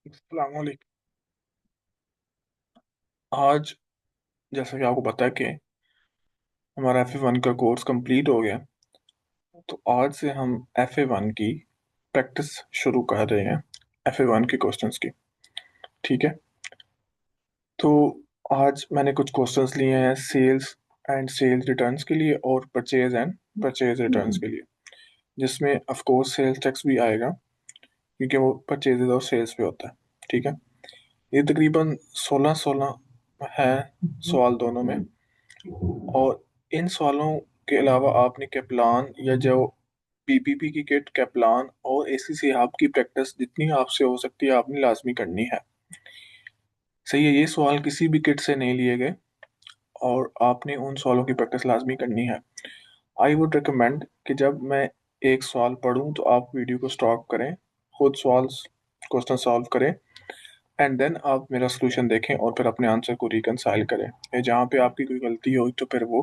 अस्सलाम वालेकुम। आज जैसा कि आपको पता है कि हमारा F1 का कोर्स कंप्लीट हो गया। तो आज से हम F1 की प्रैक्टिस शुरू कर रहे हैं, F1 के क्वेश्चंस की। ठीक है। तो आज मैंने कुछ क्वेश्चंस लिए हैं सेल्स एंड सेल्स रिटर्न्स के लिए और परचेज एंड परचेज रिटर्न्स के लिए, जिसमें ऑफ कोर्स सेल्स टैक्स भी आएगा क्योंकि वो परचेजेस और सेल्स पे होता है। ठीक है। ये तकरीबन 16-16 है सवाल दोनों में। और इन सवालों के अलावा आपने कैप्लान या जो पीपीपी की किट, कैप्लान और एसी सिहाब की प्रैक्टिस जितनी आपसे हो सकती है आपने लाजमी करनी है। सही है, ये सवाल किसी भी किट से नहीं लिए गए और आपने उन सवालों की प्रैक्टिस लाजमी करनी है। आई वुड रिकमेंड कि जब मैं एक सवाल पढ़ूं तो आप वीडियो को स्टॉप करें, खुद सवाल क्वेश्चन सॉल्व करें एंड देन आप मेरा सोल्यूशन देखें और फिर अपने आंसर को रिकनसाइल करें। या जहाँ पे आपकी कोई गलती हो तो फिर वो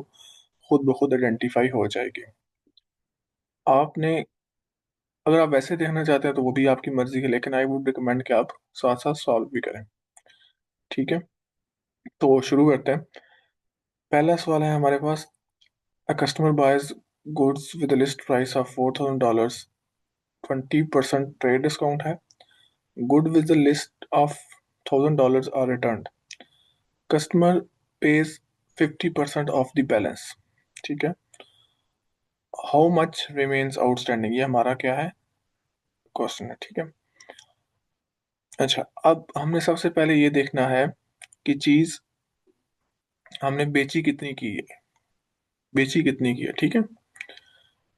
खुद ब खुद आइडेंटिफाई हो जाएगी। आपने, अगर आप वैसे देखना चाहते हैं तो वो भी आपकी मर्जी है, लेकिन आई वुड रिकमेंड कि आप साथ साथ सॉल्व भी करें। ठीक है। तो शुरू करते हैं। पहला सवाल है हमारे पास। A customer buys goods with list price of $4,000, 20% trade discount है। Good with the list of $1,000 are return. Customer pays 50% of the balance. ठीक है। हाउ मच रिमेन्स आउटस्टैंडिंग, ये हमारा क्या है, क्वेश्चन है। ठीक है। अच्छा, अब हमने सबसे पहले ये देखना है कि चीज हमने बेची कितनी की है, बेची कितनी की है। ठीक है।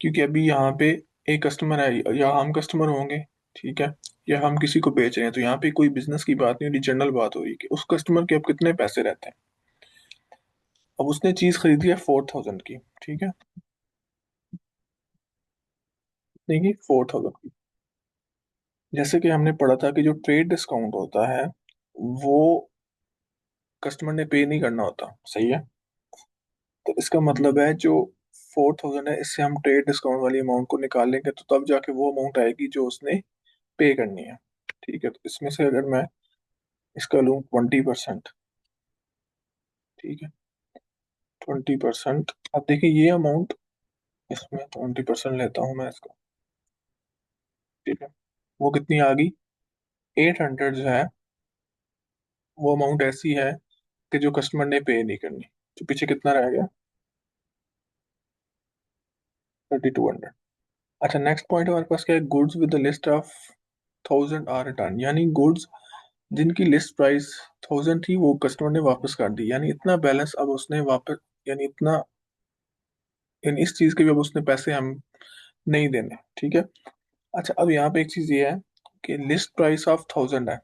क्योंकि अभी यहाँ पे एक कस्टमर है या हम कस्टमर होंगे, ठीक है, या हम किसी को बेच रहे हैं, तो यहाँ पे कोई बिजनेस की बात नहीं हो रही, जनरल बात हो रही है कि उस कस्टमर के अब कितने पैसे रहते हैं। अब उसने चीज खरीदी है 4,000 की। ठीक है। कितने की? 4,000 की। जैसे कि हमने पढ़ा था कि जो ट्रेड डिस्काउंट होता है वो कस्टमर ने पे नहीं करना होता। सही है। तो इसका मतलब है जो 4,000 है, इससे हम ट्रेड डिस्काउंट वाली अमाउंट को निकाल लेंगे तो तब जाके वो अमाउंट आएगी जो उसने पे करनी है। ठीक है। तो इसमें से अगर मैं इसका लूँ 20%। ठीक है। 20%। अब देखिए ये अमाउंट, इसमें 20% लेता हूँ मैं इसको। ठीक है। वो कितनी आ गई? 800 जो है वो अमाउंट ऐसी है कि जो कस्टमर ने पे नहीं करनी। तो पीछे कितना रह गया? 3,200। अच्छा, नेक्स्ट पॉइंट हमारे पास क्या है? Goods with the list of 1,000 are return, यानी गुड्स जिनकी लिस्ट प्राइस 1,000 थी वो कस्टमर ने वापस कर दी, यानी इतना बैलेंस अब उसने वापस, यानी इतना, यानी इस चीज के भी अब उसने पैसे हम नहीं देने। ठीक है। अच्छा, अब यहाँ पे एक चीज ये है कि लिस्ट प्राइस ऑफ 1,000 है।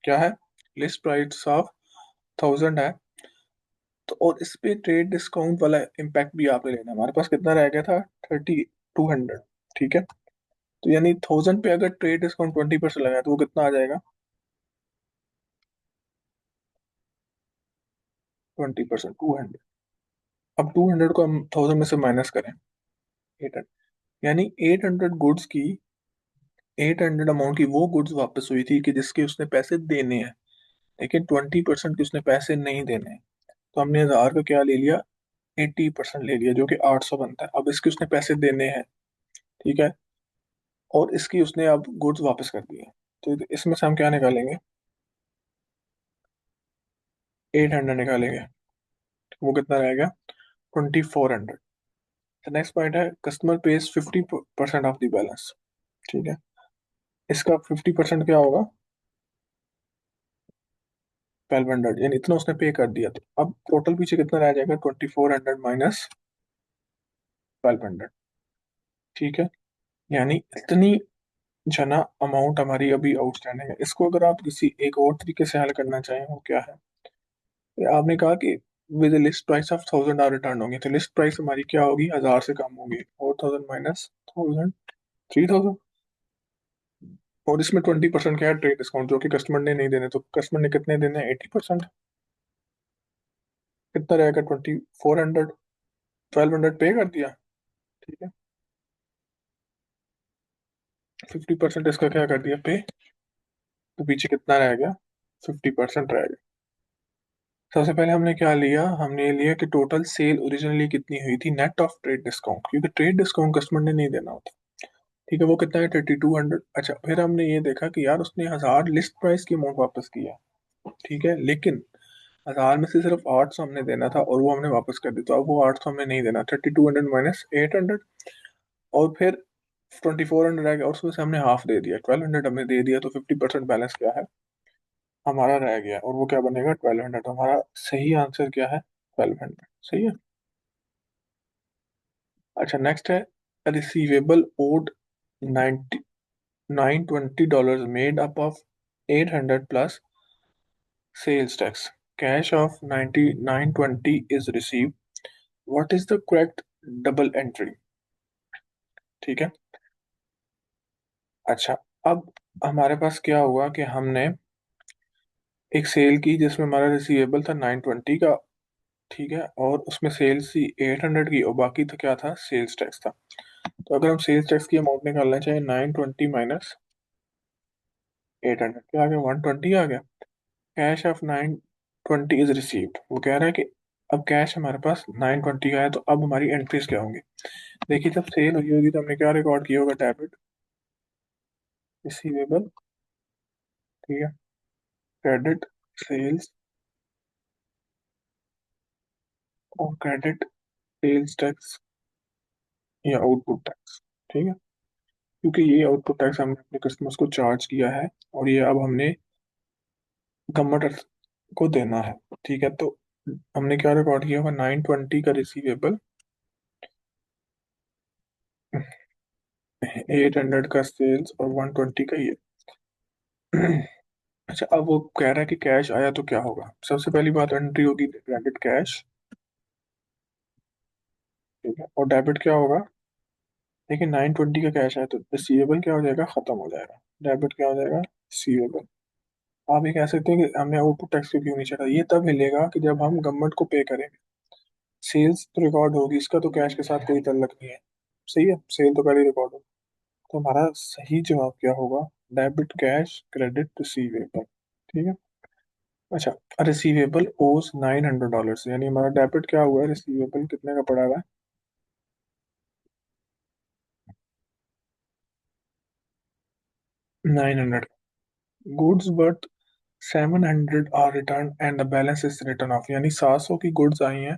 क्या है? लिस्ट प्राइस ऑफ 1,000 है। तो और इस पे ट्रेड डिस्काउंट वाला इम्पैक्ट भी आपने लेना है। हमारे पास कितना रह गया था? 3,200। ठीक है। तो यानी 1,000 पे अगर ट्रेड डिस्काउंट 20% लगा तो वो कितना आ जाएगा? 20%, 200। अब 200 को हम 1,000 में से माइनस करें, 800, यानी 800 गुड्स की, 800 अमाउंट की वो गुड्स वापस हुई थी कि जिसके उसने पैसे देने हैं, लेकिन 20% के उसने पैसे नहीं देने हैं। तो हमने 1,000 का क्या ले लिया? 80% ले लिया, जो कि 800 बनता है। अब इसके उसने पैसे देने हैं। ठीक है। और इसकी उसने अब गुड्स वापस कर दिए। तो इसमें से हम क्या निकालेंगे? 800 निकालेंगे। वो कितना रहेगा? 2,400। नेक्स्ट पॉइंट है customer pays 50% of the balance. ठीक है। इसका 50% क्या होगा? 1,200, यानी इतना उसने पे कर दिया। तो अब टोटल पीछे कितना रह जाएगा? 2,400 माइनस 1,200। ठीक है। यानी इतनी जना अमाउंट हमारी अभी आउटस्टैंडिंग है। इसको अगर आप किसी एक और तरीके से हल करना चाहें, वो क्या है? आपने कहा कि with list price of 1,000 are return होंगे, तो लिस्ट प्राइस हमारी क्या होगी? 1,000 से कम होगी। 4,000 माइनस 1,000, 3,000। और इसमें 20% क्या है? ट्रेड डिस्काउंट, जो कि कस्टमर ने नहीं देने। तो कस्टमर ने कितने देने? 80%। कितना रहेगा? 2,400। 1,200 पे कर दिया। ठीक है। 50% इसका क्या कर दिया? पे। तो पीछे कितना रह गया? 50% रह गया। सबसे पहले हमने क्या लिया, हमने ये लिया कि टोटल सेल ओरिजिनली कितनी हुई थी नेट ऑफ ट्रेड डिस्काउंट, क्योंकि ट्रेड डिस्काउंट कस्टमर ने नहीं देना होता। ठीक है, वो कितना है? 3200। अच्छा, फिर हमने ये देखा कि यार उसने 1000 लिस्ट प्राइस की अमाउंट वापस किया। ठीक है, लेकिन 1000 में से सिर्फ 800 हमने देना था और वो हमने वापस कर दी, तो अब वो 800 हमने नहीं देना। 3200 माइनस 800, और फिर 2400 आ गया, और उसमें से हमने हाफ दे दिया, 1200 हमने दे दिया, तो 50% बैलेंस क्या है हमारा रह गया, और वो क्या बनेगा? 1200। हमारा सही आंसर क्या है? 1200। सही है। अच्छा, नेक्स्ट है receivable owed 90 $920 made up of 800 plus sales tax. Cash of 9920 is received. What is the correct double entry? ठीक है। अच्छा, अब हमारे पास क्या हुआ कि हमने एक सेल की जिसमें हमारा रिसीवेबल था 920 का। ठीक है, और उसमें सेल्स थी 800 की, और बाकी तो क्या था? सेल्स टैक्स था। तो अगर हम सेल्स टैक्स की अमाउंट निकालना चाहें, 920 माइनस 800, क्या आ गया? 120 आ गया। कैश ऑफ 920 इज रिसीव्ड, वो कह रहा है कि अब कैश हमारे पास 920 का है, तो अब हमारी एंट्रीज क्या होंगी? देखिए, जब सेल हुई होगी तो हमने क्या रिकॉर्ड किया होगा? डेबिट, रिसीवेबल, ठीक है, क्रेडिट, सेल्स, और क्रेडिट सेल्स टैक्स या आउटपुट टैक्स। ठीक है, क्योंकि ये आउटपुट टैक्स हमने अपने कस्टमर्स को चार्ज किया है, और ये अब हमने गवर्नमेंट को देना है। ठीक है, तो हमने क्या रिकॉर्ड किया होगा? 920 का रिसीवेबल, 800 का सेल्स, और 120 का ये। अच्छा, अब वो कह रहा है कि कैश आया तो क्या होगा? सबसे पहली बात, एंट्री होगी क्रेडिट कैश। ठीक है, और डेबिट क्या होगा? देखिए, 920 का कैश है, तो रिसीवेबल क्या हो जाएगा? खत्म हो जाएगा। डेबिट क्या हो जाएगा? रिसीवेबल। आप ये कह सकते हैं कि हमने आउटपुट टैक्स को क्यों नहीं चढ़ा, ये तब हिलेगा कि जब हम गवर्नमेंट को पे करेंगे। सेल्स तो रिकॉर्ड होगी, इसका तो कैश के साथ कोई ताल्लुक नहीं है। सही है, सेल तो पहले रिकॉर्ड होगी। तो हमारा सही जवाब क्या होगा? Debit cash credit receivable. ठीक है। अच्छा, रिसीवेबल ओस $900, यानी हमारा डेबिट क्या हुआ है? रिसीवेबल कितने का पड़ा हुआ है? 900। Goods worth 700 are return and the balance is return off, यानी 700 की गुड्स आई हैं,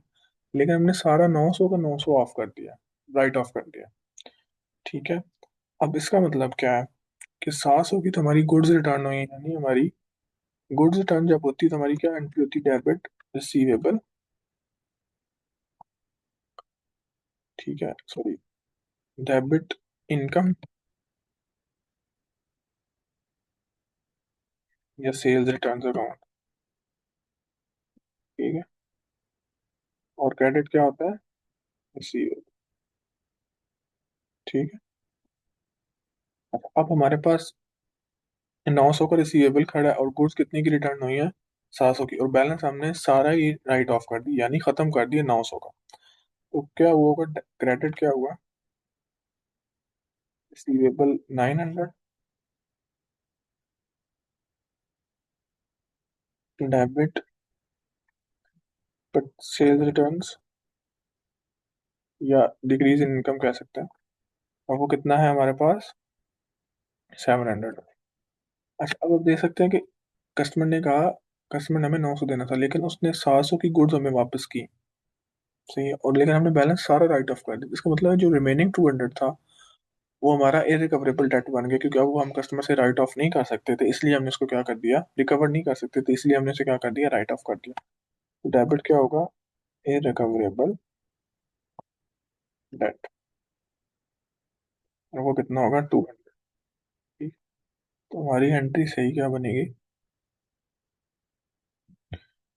लेकिन हमने सारा 900 का 900 ऑफ कर दिया, राइट ऑफ कर दिया। ठीक है, अब इसका मतलब क्या है कि 700 की तो हमारी गुड्स रिटर्न हुई, यानी हमारी गुड्स रिटर्न जब होती है तो हमारी क्या एंट्री होती है? Debit receivable. ठीक है, सॉरी, डेबिट इनकम या सेल्स रिटर्न अकाउंट। ठीक है, और क्रेडिट क्या होता है? रिसीवेबल। ठीक है। अब हमारे पास 900 का रिसीवेबल खड़ा है, और गुड्स कितने की रिटर्न हुई है? 700 की, और बैलेंस हमने सारा ही राइट ऑफ कर दी, यानी खत्म कर दिया 900 का। तो क्या वो होगा? क्रेडिट क्या हुआ? रिसीवेबल 900, डेबिट सेल्स रिटर्न्स, या डिक्रीज इन इनकम कह सकते हैं। और वो कितना है हमारे पास? 700। अच्छा, अब आप देख सकते हैं कि कस्टमर ने कहा, कस्टमर ने हमें 900 देना था, लेकिन उसने 700 की गुड्स हमें वापस की। सही है, और लेकिन हमने बैलेंस सारा राइट ऑफ कर दिया। इसका मतलब है जो रिमेनिंग 200 था वो हमारा इरिकवरेबल डेट बन गया, क्योंकि अब वो हम कस्टमर से राइट ऑफ नहीं कर सकते थे, इसलिए हमने उसको क्या कर दिया? रिकवर नहीं कर सकते थे, इसलिए हमने उसे क्या कर दिया? राइट ऑफ कर दिया। तो डेबिट क्या होगा? इरिकवरेबल डेट, और वो कितना होगा? 200। तो हमारी एंट्री सही क्या बनेगी?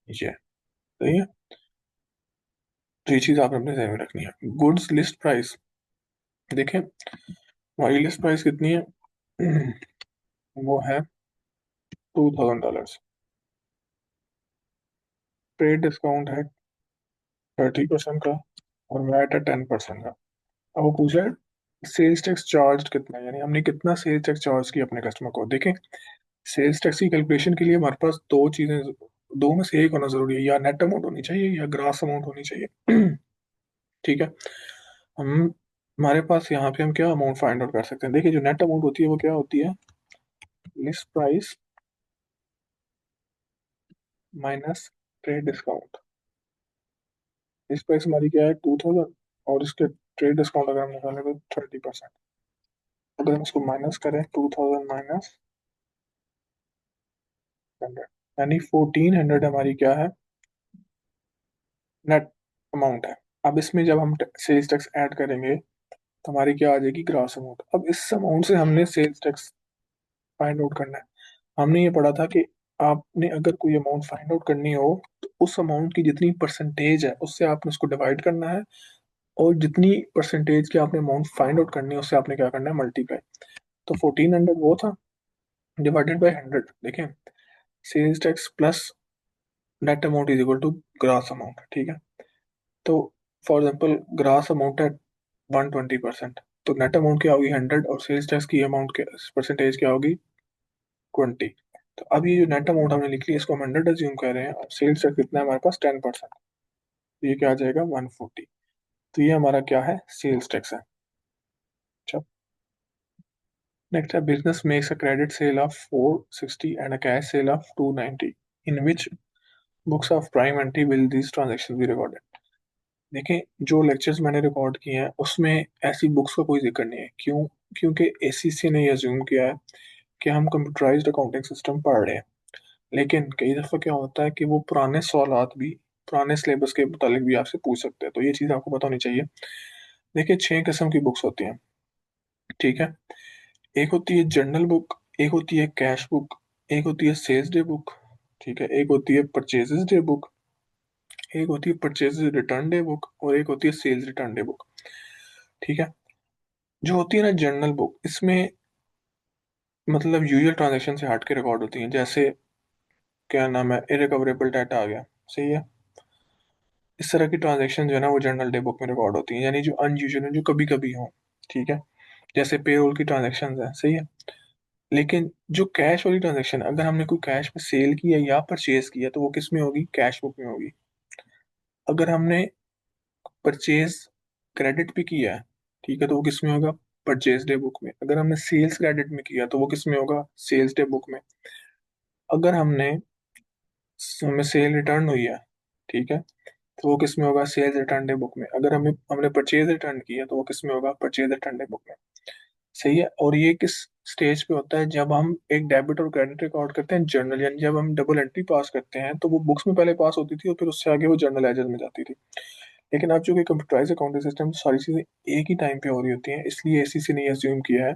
ये सही है। तो ये चीज आपने अपने ध्यान में रखनी है। गुड्स लिस्ट प्राइस, देखें हमारी लिस्ट प्राइस कितनी है? वो है $2000। ट्रेड डिस्काउंट है 30% का, और वैट है 10% का। अब वो पूछा है सेल्स टैक्स चार्ज कितना है, यानी हमने कितना सेल्स टैक्स चार्ज किया अपने कस्टमर को। देखें, सेल्स टैक्स की कैलकुलेशन के लिए हमारे पास दो चीजें, दो में से एक होना जरूरी है, या नेट अमाउंट होनी चाहिए या ग्रास अमाउंट होनी चाहिए। ठीक है। हम हमारे पास यहाँ पे हम क्या अमाउंट फाइंड आउट कर सकते हैं? देखिए, जो नेट अमाउंट होती है वो क्या होती है? List price minus trade discount. List price हमारी क्या है? 2000, और इसके ट्रेड डिस्काउंट अगर हम निकालें तो 30%। अगर हम इसको माइनस करें, 2000 माइनस 100, यानी 1400 हमारी क्या है? नेट अमाउंट है। अब इसमें जब हम सेल्स टैक्स ऐड करेंगे तो हमारी क्या आ जाएगी? Gross amount. अब इस अमाउंट से हमने सेल्स टैक्स फाइंड आउट करना है। हमने ये पढ़ा था कि आपने अगर कोई अमाउंट फाइंड आउट करनी हो तो उस अमाउंट की जितनी परसेंटेज है उससे आपने उसको डिवाइड करना है, और जितनी परसेंटेज की आपने अमाउंट फाइंड आउट करनी है उससे आपने क्या करना है? मल्टीप्लाई। तो 1400 वो था, डिवाइडेड बाई 100। देखें, sales tax plus net amount is equal to gross amount. ठीक है। तो फॉर एग्जाम्पल ग्रास अमाउंट है 120%, तो नेट अमाउंट क्या होगी? 100, और सेल्स टैक्स की अमाउंट के परसेंटेज क्या होगी? 20। तो अब ये जो नेट अमाउंट हमने लिख लिया इसको हम 100 अज्यूम कर रहे हैं, और सेल्स टैक्स कितना है हमारे पास? 10%। तो ये क्या आ जाएगा? 140। तो ये हमारा क्या है? सेल्स टैक्स है। अच्छा, नेक्स्ट है, business makes a credit cell of 460 and a cash cell of 290, in which books of prime entry will this transaction be recorded. देखें, जो लेक्चर्स मैंने रिकॉर्ड किए हैं उसमें ऐसी बुक्स का कोई जिक्र नहीं है। क्यों? क्योंकि एसीसी ने यह अज्यूम किया है कि हम कंप्यूटराइज्ड अकाउंटिंग सिस्टम पढ़ रहे हैं। लेकिन कई दफ़ा क्या होता है कि वो पुराने सवालात भी पुराने सिलेबस के मुतालिक भी आपसे पूछ सकते हैं, तो ये चीज़ आपको पता होनी चाहिए। देखिए, 6 किस्म की बुक्स होती हैं। ठीक है। एक होती है जर्नल बुक, एक होती है कैश बुक, एक होती है सेल्स डे बुक, ठीक है, एक होती है परचेजेस डे बुक, एक होती है परचेजेस रिटर्न डे बुक, और एक होती है सेल्स रिटर्न डे बुक। ठीक है। जो होती है ना जर्नल बुक, इसमें मतलब यूजुअल ट्रांजैक्शन से हट के रिकॉर्ड होती हैं। जैसे क्या नाम है, इरिकवरेबल डाटा आ गया, सही है। इस तरह की ट्रांजैक्शन जो है ना वो जर्नल डे बुक में रिकॉर्ड होती हैं, यानी जो अनयूजुअल है, जो कभी कभी हो। ठीक है। जैसे पेरोल की ट्रांजैक्शन है, सही है। लेकिन जो कैश वाली ट्रांजैक्शन, अगर हमने कोई कैश में सेल किया या परचेज किया तो वो किस में होगी? कैश बुक में होगी। अगर हमने परचेज क्रेडिट भी किया है, ठीक है, तो वो किस में होगा? परचेज डे बुक में। अगर हमने सेल्स क्रेडिट में किया तो वो किस में होगा? सेल्स डे बुक में। अगर हमने हमें सेल रिटर्न हुई है, ठीक है, तो वो किस में होगा? सेल्स रिटर्न डे बुक में। अगर हमें हमने परचेज रिटर्न किया तो वो किस में होगा? परचेज रिटर्न डे बुक में। सही है। और ये किस स्टेज पे होता है? जब हम एक डेबिट और क्रेडिट रिकॉर्ड करते हैं जर्नल, यानी जब हम डबल एंट्री पास करते हैं तो वो बुक्स में पहले पास होती थी और फिर उससे आगे वो जर्नल एजेस में जाती थी। लेकिन अब जो कि कंप्यूटराइज अकाउंटिंग सिस्टम, सारी चीजें एक ही टाइम पे हो रही होती हैं, इसलिए एसीसी ने अज्यूम किया है,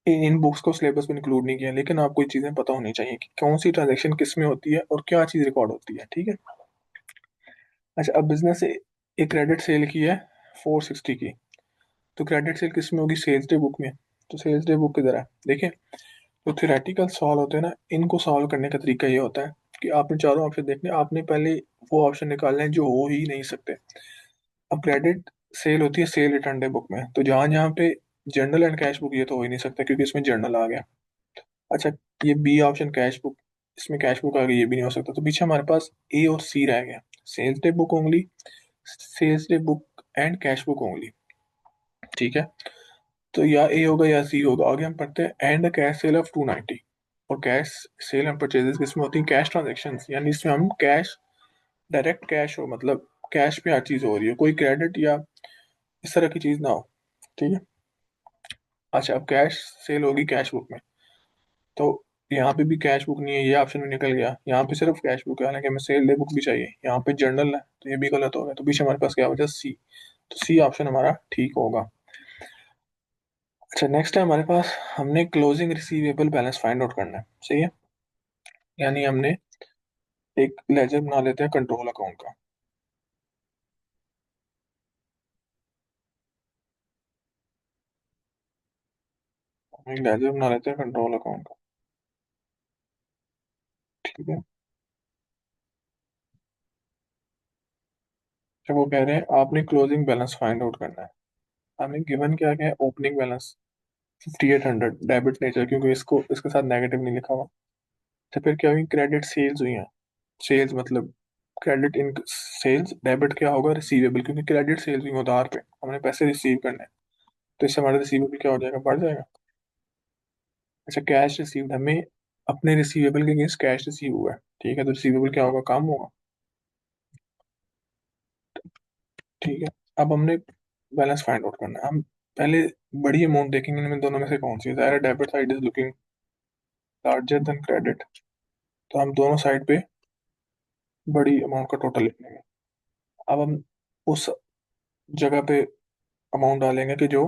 इन बुक्स को सिलेबस में इंक्लूड नहीं किया। लेकिन आपको ये चीजें पता होनी चाहिए कि कौन सी ट्रांजेक्शन किस में होती है और क्या चीज रिकॉर्ड होती है। ठीक है। अच्छा, अब बिजनेस से एक क्रेडिट सेल की है 460 की, तो क्रेडिट सेल किस में होगी? सेल्स डे बुक में। तो सेल्स डे बुक किधर है? देखिए, जो थ्योरेटिकल सवाल होते हैं ना, इनको सॉल्व करने का तरीका ये होता है कि आपने चारों ऑप्शन देखने, आपने पहले वो ऑप्शन निकालने हैं जो हो ही नहीं सकते। अब क्रेडिट सेल होती है सेल रिटर्न डे बुक में, तो जहां जहां पे जर्नल एंड कैश बुक, ये तो हो ही नहीं सकता क्योंकि इसमें जर्नल आ गया। अच्छा, ये बी ऑप्शन कैश बुक, इसमें कैश बुक आ गई, ये भी नहीं हो सकता। तो पीछे हमारे पास ए और सी रह गया, sales day book only, sales day book and cash book only. ठीक है। तो या ए होगा या सी होगा। आगे हम पढ़ते हैं एंड कैश सेल ऑफ 290। और कैश सेल एंड परचेजेस किसमें होती है? कैश ट्रांजेक्शन, यानी इसमें हम कैश, डायरेक्ट कैश हो, मतलब कैश पे हर चीज हो रही है, कोई क्रेडिट या इस तरह की चीज ना हो। ठीक है। अच्छा, अब कैश सेल होगी कैश बुक में, तो यहाँ पे भी कैश बुक नहीं है, ये ऑप्शन भी निकल गया। यहाँ पे सिर्फ कैश बुक है, हालांकि हमें सेल डे बुक भी चाहिए। यहाँ पे जर्नल है तो ये भी गलत हो गया। तो पीछे हमारे पास क्या बचा? सी। तो सी ऑप्शन हमारा ठीक होगा। अच्छा, नेक्स्ट है हमारे पास, हमने closing receivable balance find out करना है, सही है। यानी हमने एक लेजर बना लेते हैं कंट्रोल अकाउंट का। हम एक लेजर बना लेते हैं कंट्रोल अकाउंट का। ठीक है। जब वो कह रहे हैं आपने क्लोजिंग बैलेंस फाइंड आउट करना है, हमें गिवन क्या क्या है? ओपनिंग बैलेंस 5800 डेबिट नेचर, क्योंकि इसको इसके साथ नेगेटिव नहीं लिखा हुआ। तो फिर क्या हुई, क्रेडिट सेल्स हुई हैं। सेल्स मतलब क्रेडिट इन सेल्स, डेबिट क्या होगा, रिसीवेबल, क्योंकि क्रेडिट सेल्स हुई उधार पे, हमने पैसे रिसीव करने हैं। तो इससे हमारा रिसीवेबल क्या हो जाएगा, बढ़ जाएगा। अच्छा, कैश रिसीव्ड, हमें अपने रिसीवेबल के अगेंस्ट कैश रिसीव हुआ है, ठीक है, तो रिसीवेबल क्या होगा, कम होगा। ठीक है। अब हमने बैलेंस फाइंड आउट करना है। हम पहले बड़ी अमाउंट देखेंगे, इनमें दोनों में से कौन सी है, ज़ाहिर है debit side is looking larger than credit, तो हम दोनों साइड पे बड़ी अमाउंट का टोटल लिख लेंगे। अब हम उस जगह पे अमाउंट डालेंगे कि जो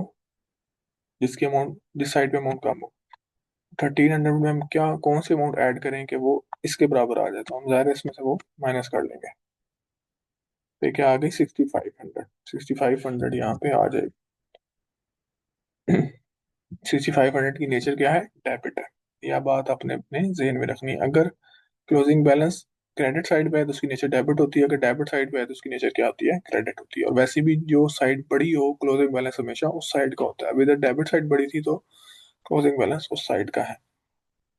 जिसकी अमाउंट जिस साइड पे अमाउंट कम हो। 1300 में हम क्या कौन सी अमाउंट ऐड करें कि वो इसके बराबर आ जाए, तो हम ज़ाहिर है इसमें से वो माइनस कर लेंगे। तो क्या आ गई, 6500। 6500 यहाँ पे आ जाएगी। 6500 की नेचर क्या है, डेबिट है। यह बात आपने अपने जेहन में रखनी है। अगर क्लोजिंग बैलेंस क्रेडिट साइड पे है तो उसकी नेचर डेबिट होती है, अगर डेबिट साइड पे है तो उसकी नेचर क्या होती है, क्रेडिट होती है। और वैसे भी जो साइड बड़ी हो, क्लोजिंग बैलेंस हमेशा उस साइड का होता है। अब इधर डेबिट साइड बड़ी थी तो क्लोजिंग बैलेंस उस साइड का है।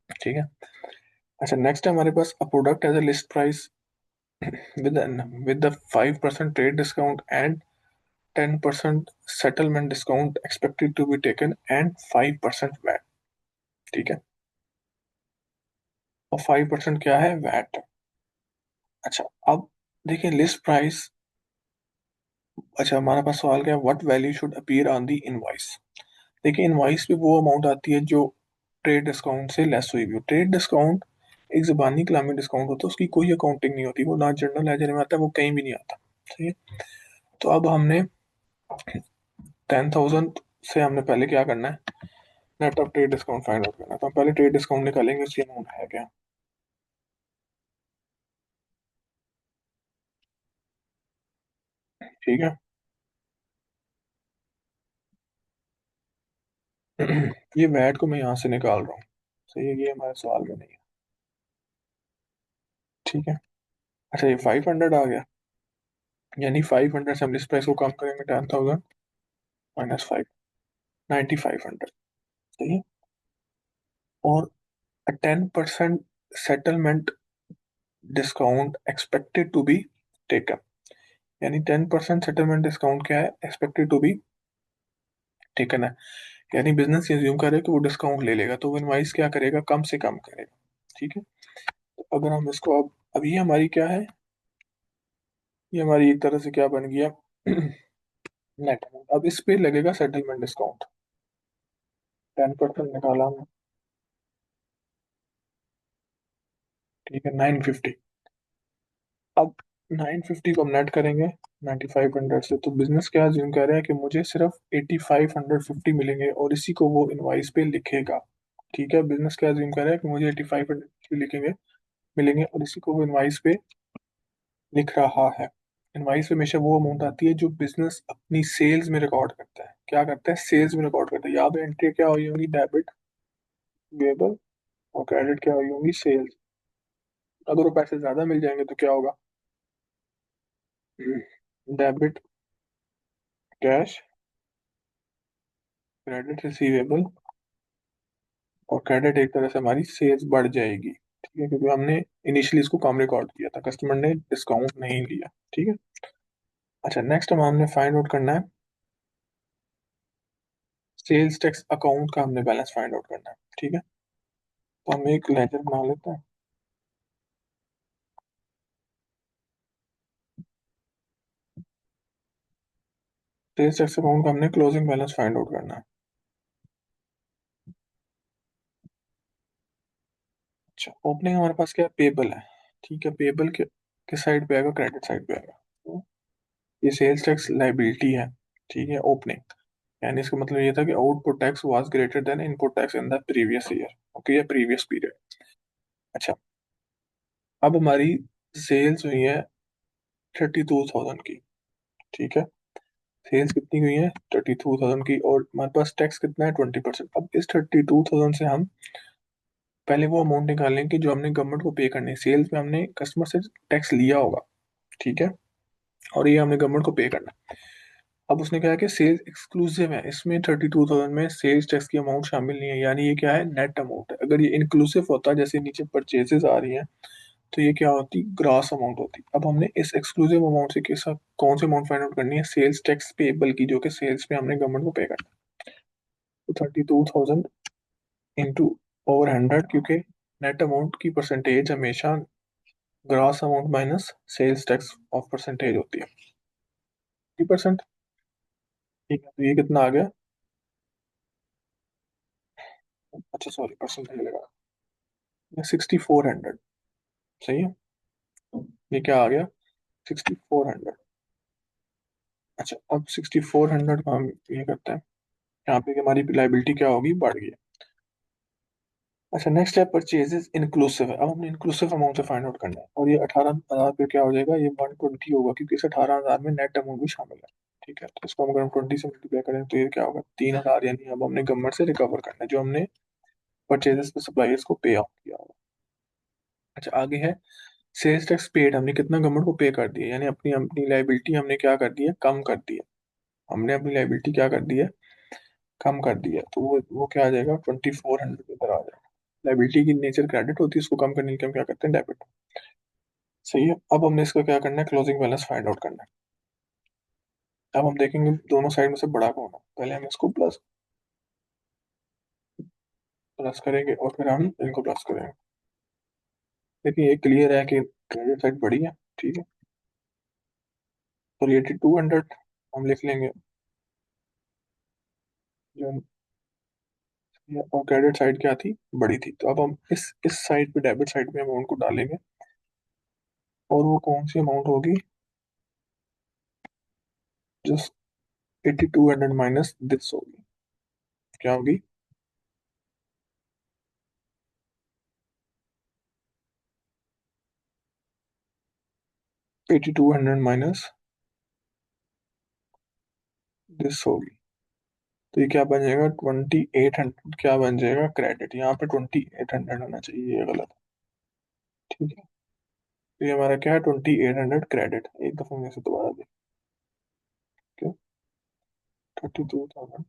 ठीक है। अच्छा, नेक्स्ट है हमारे पास, a product as a list price with with the 5% trade discount and 10% settlement discount expected to be taken and 5% VAT। ठीक है। और 5% क्या है, वैट। अच्छा, अब देखिए लिस्ट प्राइस। अच्छा, हमारे पास सवाल क्या है, what value should appear on the invoice. देखिए इनवॉइस पे वो अमाउंट आती है जो ट्रेड डिस्काउंट से लेस हुई भी हो। ट्रेड डिस्काउंट एक जुबानी कलामी डिस्काउंट होता है, उसकी कोई अकाउंटिंग नहीं होती, वो ना जनरल लेजर में आता है, वो कहीं भी नहीं आता। ठीक है। तो अब हमने 10,000 से हमने पहले क्या करना है, net of trade discount find out करना है। तो हम पहले ट्रेड डिस्काउंट निकालेंगे, उसकी अमाउंट है क्या। ठीक है। ये वैट को मैं यहाँ से निकाल रहा हूँ। सही है, ये हमारे सवाल में नहीं है। ठीक है। अच्छा, ये 500 आ गया, यानी 500 से हम लिस्ट प्राइस को कम करेंगे, 10,000 माइनस 5, 9,500। सही है। और 10% settlement discount expected to be taken, यानी 10% सेटलमेंट डिस्काउंट क्या है, एक्सपेक्टेड टू बी टेकन है। यानी बिजनेस ये अज्यूम करे कि वो डिस्काउंट ले लेगा, तो वो इनवाइस क्या करेगा, कम से कम करेगा। ठीक है। तो अगर हम इसको अब ये हमारी क्या है, ये हमारी एक तरह से क्या बन गया, नेट। अब इस पे लगेगा सेटलमेंट डिस्काउंट, 10% निकाला हमने। ठीक है, 950। अब 950 को हम नेट करेंगे 9500 से, तो बिजनेस क्या अज्यूम कर रहा है कि मुझे सिर्फ 8550 मिलेंगे और इसी को वो इनवाइस पे लिखेगा। ठीक है, बिजनेस क्या अज्यूम कर रहा है कि मुझे 8550 लिखेंगे मिलेंगे और इसी को वो इनवाइस पे लिख रहा है। इनवाइस में हमेशा वो अमाउंट आती है जो बिजनेस अपनी सेल्स में रिकॉर्ड करता है। क्या करता है, सेल्स में रिकॉर्ड करता है। यहाँ पे एंट्री क्या हुई होंगी, डेबिट वेबल, और क्रेडिट क्या हुई होंगी, सेल्स। अगर वो पैसे ज्यादा मिल जाएंगे तो क्या होगा, डेबिट कैश, क्रेडिट रिसीवेबल, और क्रेडिट एक तरह से हमारी सेल्स बढ़ जाएगी। ठीक है, क्योंकि हमने इनिशियली इसको कम रिकॉर्ड किया था, कस्टमर ने डिस्काउंट नहीं लिया। ठीक है। अच्छा, नेक्स्ट हम हमने फाइंड आउट करना है, सेल्स टैक्स अकाउंट का हमने बैलेंस फाइंड आउट करना है। ठीक है। तो हम एक लेजर बना लेते हैं। सेल्स टैक्स अकाउंट का हमने क्लोजिंग बैलेंस फाइंड आउट करना है। अच्छा, ओपनिंग हमारे पास क्या है, पेबल है। ठीक है, पेबल के किस साइड पे आएगा, क्रेडिट साइड पे आएगा। तो ये सेल्स टैक्स लाइबिलिटी है। ठीक है, ओपनिंग, यानी इसका मतलब ये था कि output tax was greater than input tax in the previous year. Okay, या प्रीवियस पीरियड। अच्छा, अब हमारी सेल्स हुई है 32,000 की। ठीक है, सेल्स कितनी हुई है, 32,000 की, और हमारे पास टैक्स कितना है, 20%। अब इस 32,000 से हम पहले वो अमाउंट निकालें कि जो हमने गवर्नमेंट को पे करनी है। सेल्स में हमने कस्टमर से टैक्स लिया होगा। ठीक है, और ये हमने गवर्नमेंट को पे करना है। अब उसने कहा कि सेल्स एक्सक्लूसिव है, इसमें 32,000 में सेल्स टैक्स की अमाउंट शामिल नहीं है, यानी ये क्या है, नेट अमाउंट है। अगर ये इंक्लूसिव होता, जैसे नीचे परचेजेस आ रही हैं, तो ये क्या होती, ग्रॉस अमाउंट होती। अब हमने इस एक्सक्लूसिव अमाउंट से कैसा, कौन सी अमाउंट फाइंड आउट करनी है, सेल्स टैक्स पेएबल की, जो कि सेल्स पे हमने गवर्नमेंट को पे करना है। तो 32,000 इंटू ओवर 100, क्योंकि नेट अमाउंट की परसेंटेज हमेशा gross amount minus sales tax of percentage होती है, 50%। ठीक है, तो ये कितना आ गया, अच्छा सॉरी परसेंटेज लगा, 6400। सही है, ये क्या आ गया, 6400। अच्छा, अब 6400 का हम ये करते हैं, यहाँ पे कि हमारी लाइबिलिटी क्या होगी, बढ़ गई। अच्छा, नेक्स्ट है परचेजेस इंक्लूसिव है। अब हमने इंक्लूसिव अमाउंट से फाइंड आउट करना है, और ये 18,000 पे क्या हो जाएगा, ये 120 होगा, क्योंकि इस 18,000 में नेट अमाउंट भी शामिल है। ठीक है, तो इसको हम अगर हम 20 से मल्टीप्लाई करें तो ये क्या होगा, 3,000, यानी अब हमने गवर्नमेंट से रिकवर करना है जो हमने परचेजेस पे सप्लायर्स को पे आउट किया होगा। अच्छा, आगे है सेल्स टैक्स पेड, हमने कितना गवर्नमेंट को पे कर दिया, यानी अपनी अपनी लाइबिलिटी हमने क्या कर दी है, कम कर दी है। हमने अपनी लाइबिलिटी क्या कर दी है, कम कर दी है, तो वो क्या आ जाएगा, 2400 के इधर आ जाएगा। लाइबिलिटी की नेचर क्रेडिट होती है, उसको कम करने के लिए हम क्या करते हैं, डेबिट। सही है, अब हमने इसका क्या करना है, क्लोजिंग बैलेंस फाइंड आउट करना है। अब हम देखेंगे दोनों साइड में से बड़ा कौन है, पहले हम इसको प्लस प्लस करेंगे और फिर हम इनको प्लस करेंगे। देखिए, ये क्लियर है कि क्रेडिट साइड बड़ी है। ठीक है, तो रिलेटेड 200 हम लिख लेंगे, जो, और क्रेडिट साइड क्या थी, बड़ी थी। तो अब हम इस साइड पे, डेबिट साइड पे अमाउंट को डालेंगे, और वो कौन सी अमाउंट होगी, जो 8200 माइनस दिस होगी, क्या होगी, 8200 माइनस दिस होगी। तो ये क्या बन जाएगा, 2800 क्या बन जाएगा, क्रेडिट। यहाँ पे 2800 आना चाहिए, ये गलत है। ठीक है, तो ये हमारा क्या है, 2800 क्रेडिट। एक दफा में से दोबारा देख के, 32,000।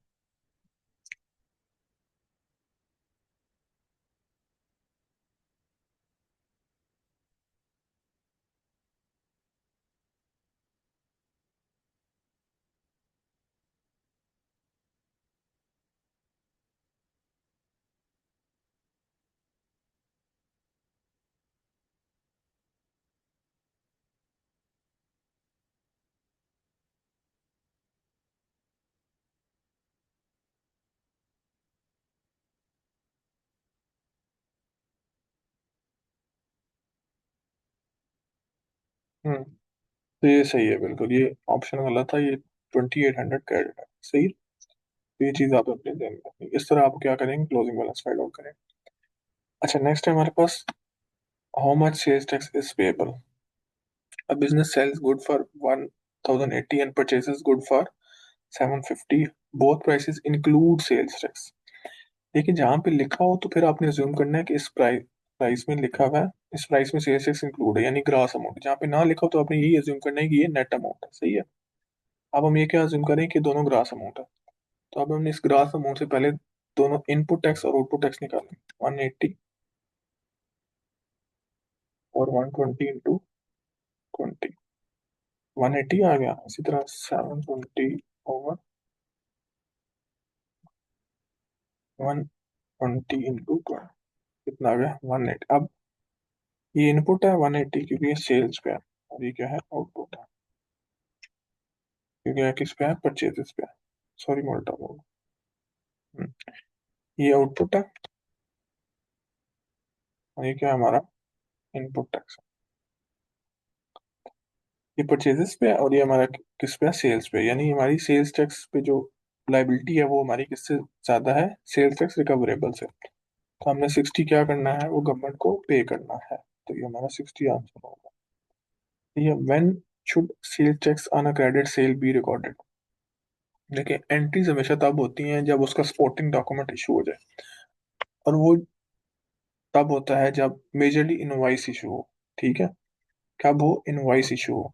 हम्म, तो ये सही है बिल्कुल, ये ऑप्शन गलत था, ये 2800 क्रेडिट है। सही है? तो ये चीज आप अपने ध्यान में रखनी, इस तरह आप क्या करेंगे, क्लोजिंग बैलेंस फाइंड आउट करें। अच्छा, नेक्स्ट है हमारे पास, how much sales tax is payable. A business sells good for 1,080 and purchases good for 750. Both prices include sales tax. देखिए, जहाँ पे लिखा हो तो फिर आपने अज्यूम करना है कि इस प्राइस प्राइस में लिखा हुआ है, इस प्राइस में सेल्स टैक्स इंक्लूड है, यानी ग्रास अमाउंट। जहाँ पे ना लिखा हो तो आपने यही अज्यूम करना है कि ये नेट अमाउंट है। सही है, अब हम ये क्या अज्यूम करें कि दोनों ग्रास अमाउंट है। तो अब हमने इस ग्रास अमाउंट से पहले दोनों इनपुट टैक्स और आउटपुट टैक्स निकालें, 180 और 120 इंटू 20, 180 आ गया। इसी तरह 720 ओवर 120 इंटू 20, कितना आ गया, 180। अब ये इनपुट है 180, क्योंकि ये सेल्स पे है, और ये क्या है, आउटपुट है, क्योंकि ये किस पे है, परचेजेस पे है। सॉरी, मोल्टा मोड। ये आउटपुट है, और ये क्या है, हमारा इनपुट टैक्स है। ये परचेजेस पे है, और ये हमारा किस पे है, सेल्स पे। यानी हमारी सेल्स टैक्स पे जो लाइबिलिटी है, वो हमारी किससे ज्यादा है, सेल्स टैक्स रिकवरेबल से। तो हमने 60 क्या करना है, वो गवर्नमेंट को पे करना है। तो ये हमारा 60 आंसर होगा। ये when should sales tax on a credit sale be recorded. देखिए, एंट्रीज हमेशा तब होती हैं जब उसका सपोर्टिंग डॉक्यूमेंट इशू हो जाए, और वो तब होता है जब मेजरली इनवॉइस इशू हो। ठीक है, कब हो, इनवॉइस इशू हो।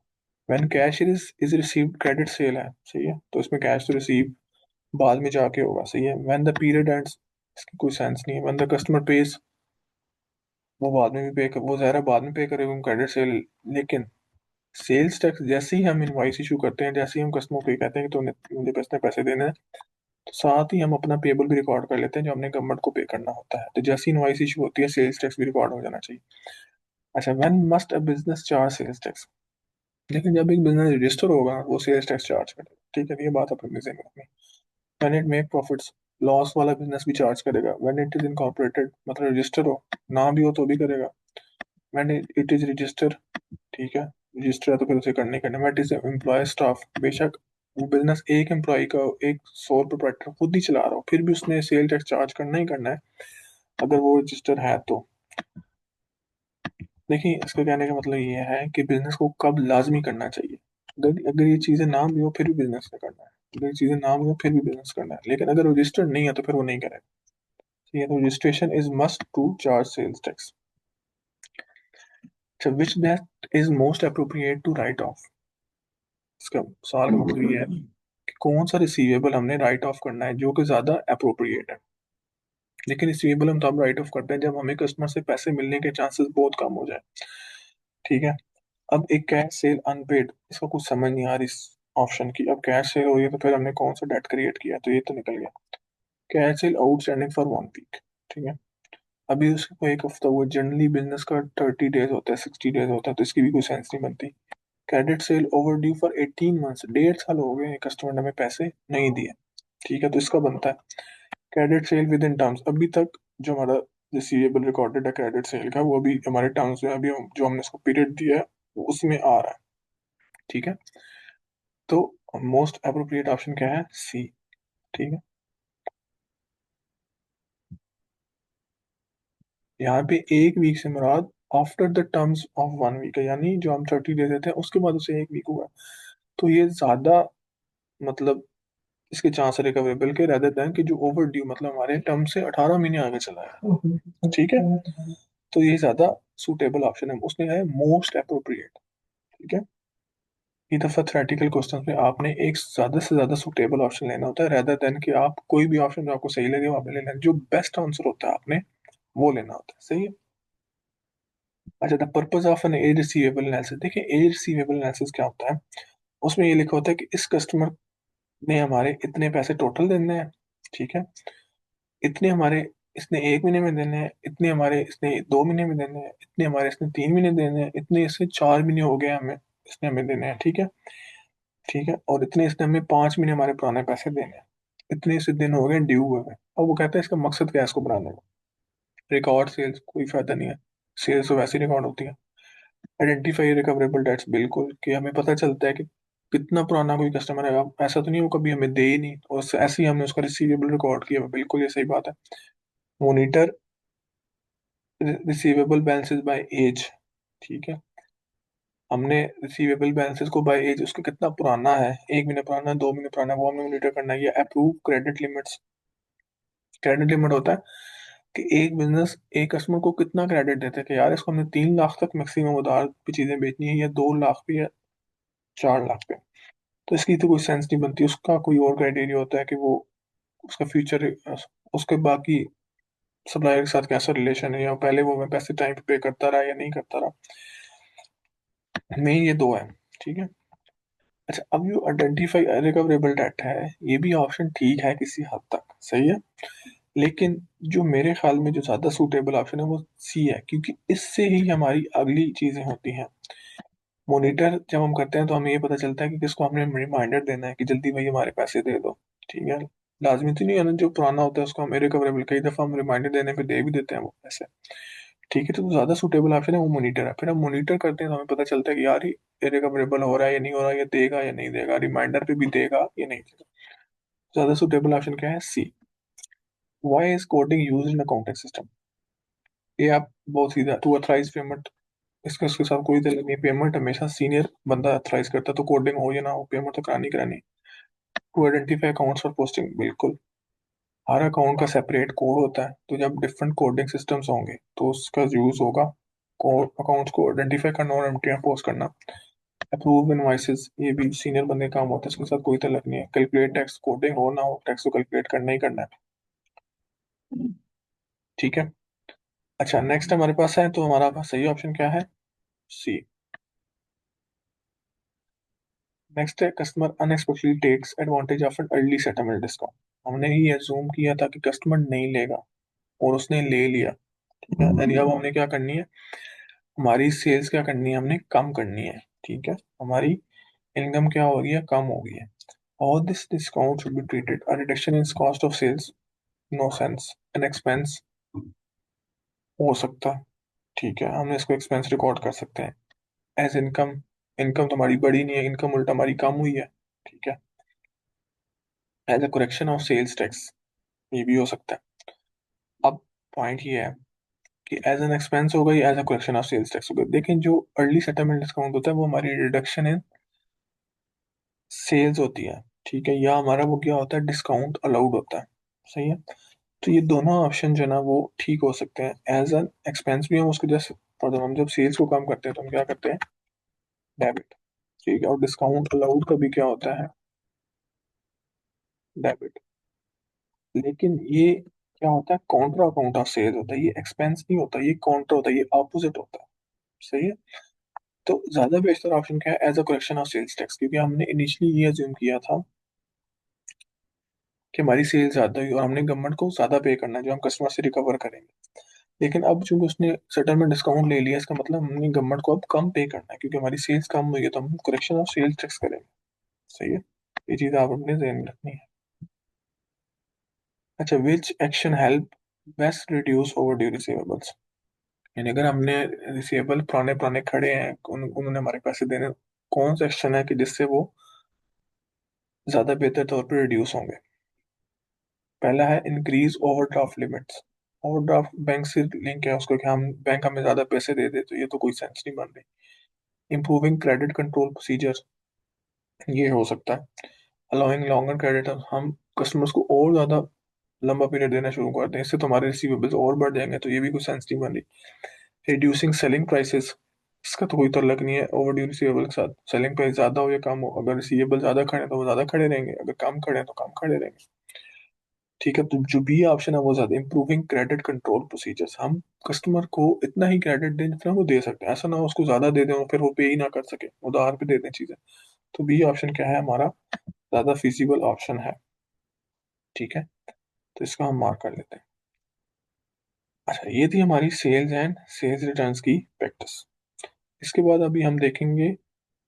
When cash is received credit sale है, सही है, तो इसमें कैश तो रिसीव बाद में जाके होगा, सही है। व्हेन द पीरियड एंड्स, इसकी कोई सेंस नहीं है। व्हेन द कस्टमर पेज, वो बाद में भी पे कर, वो ज़ाहिर है बाद में पे करेगा क्रेडिट सेल। लेकिन सेल्स टैक्स जैसे ही हम इनवॉइस इशू करते हैं, जैसे ही हम कस्टमर को ये कहते हैं कि तुमने मुझे पैसे पैसे देने हैं, तो साथ ही हम अपना पेबल भी रिकॉर्ड कर लेते हैं जो हमने गवर्नमेंट को पे करना होता है। तो जैसी इनवॉइस इशू होती है सेल्स टैक्स भी रिकॉर्ड हो जाना चाहिए। अच्छा, when must a business charge sales tax, लेकिन जब एक बिजनेस रजिस्टर होगा वो सेल्स टैक्स चार्ज करेगा, ठीक है, तो ये बात अपने ज़हन में रखनी। When it make profits, loss वाला बिजनेस भी चार्ज करेगा। व्हेन इट इज इनकॉर्पोरेटेड, मतलब रजिस्टर हो, ना भी हो तो भी करेगा। व्हेन इट इज रजिस्टर, ठीक है, रजिस्टर है तो फिर उसे करना ही करना। When it is employ staff, बेशक वो बिजनेस एक एम्प्लॉय का, एक सोल प्रोप्राइटर खुद ही चला रहा हो, फिर भी उसने सेल टैक्स चार्ज करना ही करना है अगर वो रजिस्टर है तो। देखिए, इसका कहने का मतलब ये है कि बिजनेस को कब लाजमी करना चाहिए। अगर अगर ये चीज़ें ना भी हो फिर भी बिजनेस ने करना है, अगर ये चीज़ें ना भी हो फिर भी बिजनेस करना है, लेकिन अगर रजिस्टर्ड नहीं है तो फिर वो नहीं करेगा। ठीक है, तो registration is must to charge sales tax. अच्छा, which date is most appropriate to write off, इसका सवाल का मतलब ये है कि कौन सा रिसीवेबल हमने राइट ऑफ करना है जो कि ज़्यादा अप्रोप्रिएट है। लेकिन रिसीवेबल हम तब राइट ऑफ करते हैं जब हमें कस्टमर से पैसे मिलने के चांसेस बहुत कम हो जाए, ठीक है। अब एक कैश सेल अनपेड, इसका कुछ समझ नहीं आ रही इस ऑप्शन की। अब कैश सेल हो रही है तो फिर हमने कौन सा डेट क्रिएट किया, तो ये तो निकल गया। Cash sale outstanding for 1 week, ठीक है, अभी उसको एक हफ्ता हुआ। जनरली बिजनेस का 30 डेज होता है, 60 डेज होता है, तो इसकी भी कोई सेंस नहीं बनती। Credit sale over due for 18 months, 1.5 साल हो गए कस्टमर ने हमें पैसे नहीं दिए, ठीक है, तो इसका बनता है credit sale with in terms. अभी तक जो हमारा रिसीवेबल रिकॉर्डेड है क्रेडिट सेल का, वो अभी हमारे टर्म्स में, अभी जो हमने इसको पीरियड दिया है वो उसमें आ रहा है, ठीक है। तो मोस्ट अप्रोप्रिएट ऑप्शन क्या है, सी, ठीक है। यहाँ पे 1 वीक से मुराद after the terms of 1 week है, यानी जो हम 30 डेज देते हैं उसके बाद उसे 1 वीक हुआ। तो ये ज्यादा, मतलब इसके चांस रिकवरेबल के रहते हैं कि जो ओवर ड्यू, मतलब हमारे टर्म से 18 महीने आगे चला है, ठीक है, तो ये ज्यादा सूटेबल ऑप्शन है, उसने है मोस्ट अप्रोप्रिएट, ठीक है। ये दफा थ्योरेटिकल क्वेश्चन में आपने एक से ज्यादा सूटेबल ऑप्शन लेना होता है, रेदर देन कि आप कोई भी ऑप्शन जो आपको सही लगे वो आपने लेना है, जो बेस्ट आंसर होता है आपने वो लेना होता है, सही है। अच्छा, the purpose of an age receivable analysis, देखिए एज रिसीवेबल एनालिसिस क्या होता है। उसमें ये लिखा होता है कि इस कस्टमर ने हमारे इतने पैसे टोटल देने हैं, ठीक है, इतने हमारे इसने 1 महीने में देने हैं, इतने हमारे इसने 2 महीने में देने हैं, इतने हमारे इसने 3 महीने देने हैं, इतने इससे 4 महीने हो गए हमें, इसने हमें देने हैं, ठीक है, ठीक है, और इतने इसने हमें 5 महीने हमारे पुराने पैसे देने हैं, इतने से दिन हो गए ड्यू हुए हैं। अब वो कहता है इसका मकसद क्या है इसको बनाने का। रिकॉर्ड सेल्स कोई फायदा नहीं है, सेल्स तो वैसे रिकॉर्ड होती है। आइडेंटिफाई रिकवरेबल डेट्स, बिल्कुल, कि हमें पता चलता है कि कितना पुराना कोई कस्टमर है। अब ऐसा तो नहीं वो कभी हमें दे ही नहीं और ऐसे ही हमने उसका रिसीवेबल रिकॉर्ड किया, बिल्कुल ये सही बात है। Monitor receivable balances by age, ठीक है, हमने रिसीवेबल बैलेंसेस को बाय एज, उसका कितना पुराना है, 1 महीने पुराना है, 2 महीने पुराना है, वो हमने मॉनिटर करना है। ये approve credit limits, credit limit होता है कि एक बिजनेस एक कस्टमर को कितना क्रेडिट देता है कि यार इसको हमने 3 लाख तक मैक्सिमम उधार पे चीजें बेचनी है, या 2 लाख पे या 4 लाख पे। तो इसकी तो कोई सेंस नहीं बनती, उसका कोई और क्राइटेरिया होता है कि वो उसका फ्यूचर, उसके बाकी सप्लायर के साथ कैसा रिलेशन है, या पहले वो हमें पैसे टाइम पे पे करता रहा या नहीं करता रहा। मेन ये दो है, ठीक है। अच्छा, अब जो आइडेंटिफाई रिकवरेबल डेट है, ये भी ऑप्शन ठीक है किसी हद तक, सही है, लेकिन जो मेरे ख्याल में जो ज्यादा सूटेबल ऑप्शन है वो सी है, क्योंकि इससे ही हमारी अगली चीजें होती हैं। मॉनिटर जब हम करते हैं तो हमें ये पता चलता है कि किसको हमने रिमाइंडर देना है कि जल्दी भाई हमारे पैसे दे दो, ठीक है। लाजमी तो नहीं है ना, जो पुराना होता है उसको हम इरिकवरेबल, कई दफा हम रिमाइंडर देने पे दे भी देते हैं वो पैसे, ठीक है, तो ज्यादा सूटेबल ऑप्शन है वो मॉनिटर है। फिर हम मॉनिटर करते हैं तो हमें पता चलता है कि यार ये इरिकवरेबल हो रहा है या नहीं हो रहा है, या देगा या नहीं देगा, रिमाइंडर पे भी देगा या नहीं देगा। ज्यादा सूटेबल ऑप्शन क्या है, C. Why is coding used in accounting system, ये आप बहुत सीधा, टू अथराइज पेमेंट, इसका उसके साथ कोई ताल्लुक नहीं। पेमेंट हमेशा सीनियर बंदा अथराइज करता है, तो कोडिंग हो या ना हो पेमेंट तो करानी करानी। To identify accounts for posting, बिल्कुल, हर अकाउंट का सेपरेट कोड होता है, तो जब डिफरेंट कोडिंग सिस्टम्स होंगे तो उसका यूज होगा कोड अकाउंट्स को आइडेंटिफाई करना और एम्प्टियां पोस्ट करना। अप्रूव इनवॉइसेस, ये भी सीनियर बंदे का काम होता है, इसके साथ कोई तलक नहीं है। कैलकुलेट टैक्स, कोडिंग हो ना हो, टैक्स को कैलकुलेट करना ही करना है। ठीक है। अच्छा, नेक्स्ट हमारे पास है, तो हमारा पास सही ऑप्शन क्या है? सी। नेक्स्ट है customer unexpectedly takes advantage of an early settlement discount. हमने ही एज्यूम किया था कि कस्टमर नहीं लेगा और उसने ले लिया। ठीक है, यानी अब हमने क्या करनी है, हमारी सेल्स क्या करनी है, हमने कम करनी है। ठीक है, हमारी इनकम क्या हो गई है, कम हो गई है। और this discount should be treated a reduction in cost of sales, no sense an expense हो सकता। ठीक है, हमने इसको एक्सपेंस रिकॉर्ड कर सकते हैं एज इनकम। इनकम तो हमारी बढ़ी नहीं है, इनकम उल्टा हमारी कम हुई है। ठीक है, as a correction of sales tax, ये भी हो सकता है। अब पॉइंट ये है कि एज एन एक्सपेंस हो गई, as a correction of sales tax हो गई। लेकिन जो अर्ली सेटलमेंट डिस्काउंट होता है वो हमारी रिडक्शन इन सेल्स होती है। ठीक है, या हमारा वो क्या होता है, डिस्काउंट अलाउड होता है। सही है। तो ये दोनों ऑप्शन जो है ना वो ठीक हो सकते हैं। एज एन एक्सपेंस भी हम उसको जैसे, फॉर हम जब सेल्स को कम करते हैं तो हम क्या करते हैं, डेबिट। ठीक है, और डिस्काउंट अलाउड का भी क्या होता है, डेबिट। लेकिन ये क्या होता है, कॉन्ट्रा अकाउंट ऑफ सेल्स होता है, ये एक्सपेंस नहीं होता, ये कॉन्ट्रा होता है, ये ऑपोजिट होता है। सही है। तो ज्यादा बेहतर ऑप्शन क्या है, as a correction of sales tax, क्योंकि हमने इनिशियली ये अज्यूम किया था कि हमारी सेल ज्यादा हुई और हमने गवर्नमेंट को ज्यादा पे करना है जो हम कस्टमर से रिकवर करेंगे। लेकिन अब चूंकि उसने सेटलमेंट डिस्काउंट ले लिया, इसका मतलब हमने गवर्नमेंट को अब कम पे करना है, क्योंकि हमारी सेल्स कम हुई है, तो हम करेक्शन ऑफ सेल्स टैक्स करेंगे। सही है, ये चीज आप अपने ध्यान में रखनी है। अच्छा, विच action help best reduce overdue receivables. यानी अगर हमने रिसीवेबल पुराने पुराने खड़े हैं, उन्होंने हमारे पैसे देने, कौन सा एक्शन है कि जिससे वो ज्यादा बेहतर तौर पर रिड्यूस होंगे? पहला है increase overdraft limits. Overdraft bank से लिंक है उसको, कि हम बैंक हमें ज्यादा पैसे दे दे, तो ये तो कोई सेंस नहीं बन रही। इंप्रूविंग क्रेडिट कंट्रोल प्रोसीजर, ये हो सकता है। अलाउइंग लॉन्गर क्रेडिट, हम कस्टमर्स को और ज्यादा लंबा पीरियड देना शुरू कर दें, इससे तुम्हारे रिसीवेबल्स और बढ़ जाएंगे, तो ये भी कोई सेंस नहीं बन रही। रिड्यूसिंग सेलिंग प्राइसेस, इसका तो कोई ताल्लुक नहीं है ओवरड्यू रिसीवेबल के साथ। सेलिंग प्राइस ज्यादा हो या कम हो, अगर रिसीवेबल ज्यादा खड़े हैं तो वो ज्यादा खड़े रहेंगे, अगर कम खड़े हैं तो कम खड़े रहेंगे। ठीक है, तो जो बी ऑप्शन है वो ज्यादा, इंप्रूविंग क्रेडिट कंट्रोल प्रोसीजर्स, हम कस्टमर को इतना ही क्रेडिट दें जितना वो दे सकते हैं, ऐसा ना हो उसको ज्यादा दे दें और फिर वो पे ही ना कर सके, उधार पे दे दें चीजें। तो बी ऑप्शन क्या है हमारा, ज्यादा फिजिबल ऑप्शन है। ठीक है, तो इसका हम मार्क कर लेते हैं। अच्छा, ये थी हमारी सेल्स एंड सेल्स रिटर्न्स की प्रैक्टिस। इसके बाद अभी हम देखेंगे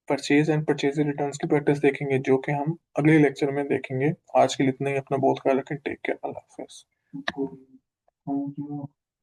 परचेज एंड परचेज रिटर्न्स की प्रैक्टिस देखेंगे, जो कि हम अगले लेक्चर में देखेंगे। आज के लिए इतना ही, अपना बहुत ख्याल रखें, टेक केयर, अल्लाह हाफिज।